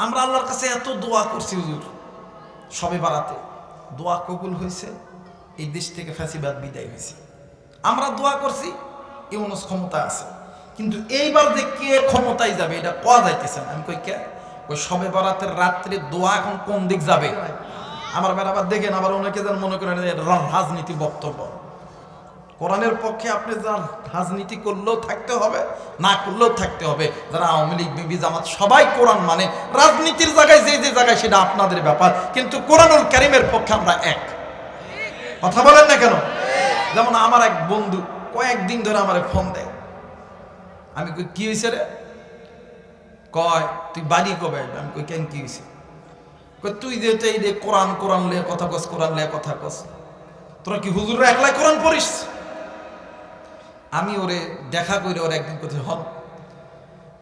আমরা আল্লাহর কাছে এত দোয়া করছি হুজুর, সবে বারাতে দোয়া কবুল হয়েছে, এই দেশ থেকে ফ্যাসিবাদ বিদায় হয়েছে। আমরা দোয়া করছি ইউনূস ক্ষমতা আছে, কিন্তু এইবার যে কে ক্ষমতায় যাবে এটা কোয়া যাইতেছে না। আমি কই কে? ওই সবে বারাতের রাত্রে দোয়া এখন কোন দিক যাবে? আমার আবার দেখেন, আবার অনেকে যেন মনে করেন রাজনীতি বক্তব্য। কোরআনের পক্ষে আপনি যার রাজনীতি করলেও থাকতে হবে, না করলেও থাকতে হবে। যারা আওয়ামী লীগ, বিবি, জামাত সবাই কোরআন মানে। রাজনীতির জায়গায় যে যে জায়গায় সেটা আপনাদের ব্যাপার, কিন্তু কোরআনুল কারীমের পক্ষে আমরা এক। কথা বলেন না কেন? যেমন আমার এক বন্ধু কয়েকদিন ধরে আমার ফোন দেয়। আমি কই কি হয়েছে রে? কয় তুই বাড়ি কবে? আমি কই কেন কি হয়েছে? কই তুই যেহেতু এই যে কোরআন কোরআন লে কথা কস, কোরআন লে কথা কস, তোরা কি হুজুররা একলাই কোরআন পড়িস? আমি ওরে দেখা করে ওর একদিন কথা, হল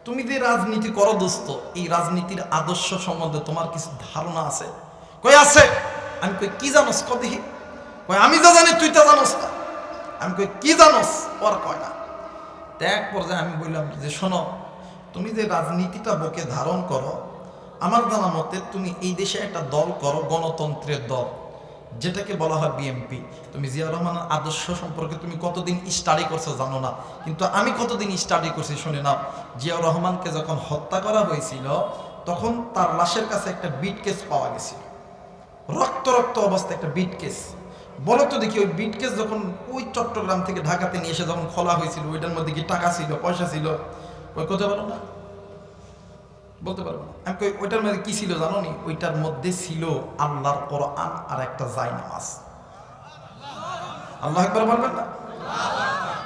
তুমি যে রাজনীতি করো দোস্ত, এই রাজনীতির আদর্শ সম্বন্ধে তোমার কিছু ধারণা আছে? কই আছে। আমি কই কি জানোস? ক দেখি। কই আমি যা জানি তুই তা জানোস না। আমি কই কি জানোস? ওর কয় না। এক পর্যায়ে আমি বললাম যে শোনো, তুমি যে রাজনীতিটা বুকে ধারণ করো, আমার জানা মতে তুমি এই দেশে একটা দল করো, গণতন্ত্রের দল, যেটাকে বলা হয় বিএনপি। তুমি জিয়া রহমানের আদর্শ সম্পর্কে তুমি কতদিন স্টাডি করছো জানো না, কিন্তু আমি কতদিন স্টাডি করছি শুনে নাও। জিয়া রহমানকে যখন হত্যা করা হয়েছিল, তখন তার লাশের কাছে একটা বিট কেস পাওয়া গেছিল, রক্ত রক্ত অবস্থায় একটা বিট কেস। বলো তো দেখি, ওই বিট কেস যখন ওই চট্টগ্রাম থেকে ঢাকাতে নিয়ে এসে যখন খোলা হয়েছিল, ওইটার মধ্যে কি টাকা ছিল, পয়সা ছিল? ওই কথা বলো না, বলতে পারবো না। আমি কই ওইটার মধ্যে কি ছিল জানো নি? ওইটার মধ্যে ছিল আল্লাহর কোরআন আর একটা জায়নামাজ। আল্লাহু আকবার বলবেন না?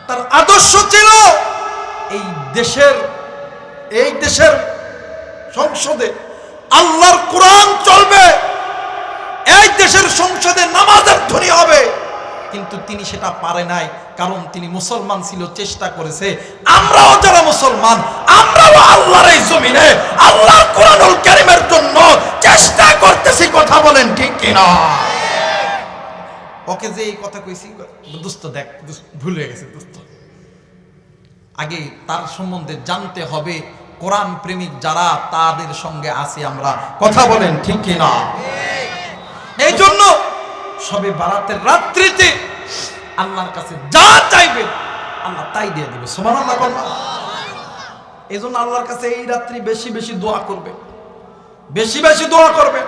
তার আদর্শ ছিল এই দেশের সংসদে আল্লাহর কোরআন চলবে, এই দেশের সংসদে নামাজের ধ্বনি হবে। কিন্তু তিনি সেটা পারে নাই, কারণ তিনি মুসলমান ছিল, চেষ্টা করেছে। আমরাও যারা মুসলমান, আমরাও আল্লাহর এই জমিনে আল্লাহর কোরআনুল কারীমের জন্য চেষ্টা করতেছি। কথা বলেন ঠিক কিনা? ওকে যে এই কথা কইছি, দোস্ত দেখ ভুল হয়ে গেছে দোস্ত, আগে তার সম্বন্ধে জানতে হবে। কোরআন প্রেমিক যারা, তাদের সঙ্গে আছি আমরা। কথা বলেন ঠিক কিনা? এই জন্য সবে বারাতের রাত্রিতে আল্লাহর কাছে যা চাইবে আল্লাহ তাই দিয়ে দিবে। সুবহানাল্লাহ বলবা। এই জন্য আল্লাহর কাছে এই রাত্রি বেশি বেশি দোয়া করবে, বেশি বেশি দোয়া করবে।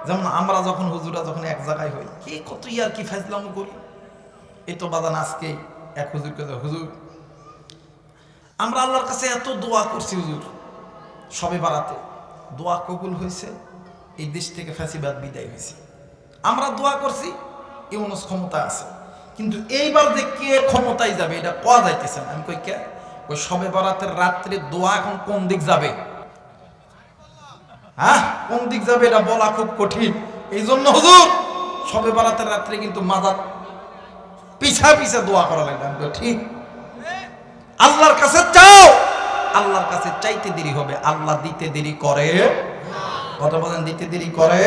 যেমন আমরা যখন হুজুরা যখন এক জায়গায় হই, কি কত ইয়ার কি ফাজলামো করি। এই তো বাদান আজকে এক হুজুরকে, হুজুর আমরা আল্লাহর কাছে এত দোয়া করছি হুজুর, সবে বারাতে দোয়া কবুল হয়েছে, এই দেশ থেকে ফ্যাসিবাদ বিদায় হয়েছে। আমরা দোয়া করছি ইউনূস ক্ষমতা আছে, কিন্তু এইবার যে কে ক্ষমতায় যাবে এটা কোয়া যাইতেছে না। আমি কই কে? ওই সবে বারাতের রাত্রে দোয়া এখন কোন দিক যাবে? হ্যাঁ, কোন দিক যাবে এটা বলা খুব কঠিন। এই জন্য হুজুর সবে বারাতের রাত্রে কিন্তু মাজার পিছা পিছা দোয়া করা লাগবে। আমি ঠিক, আল্লাহর কাছে চাও, আল্লাহর কাছে চাইতে দেরি হবে, আল্লাহ দিতে দেরি করে। কথা বলেন, দিতে দেরি করে।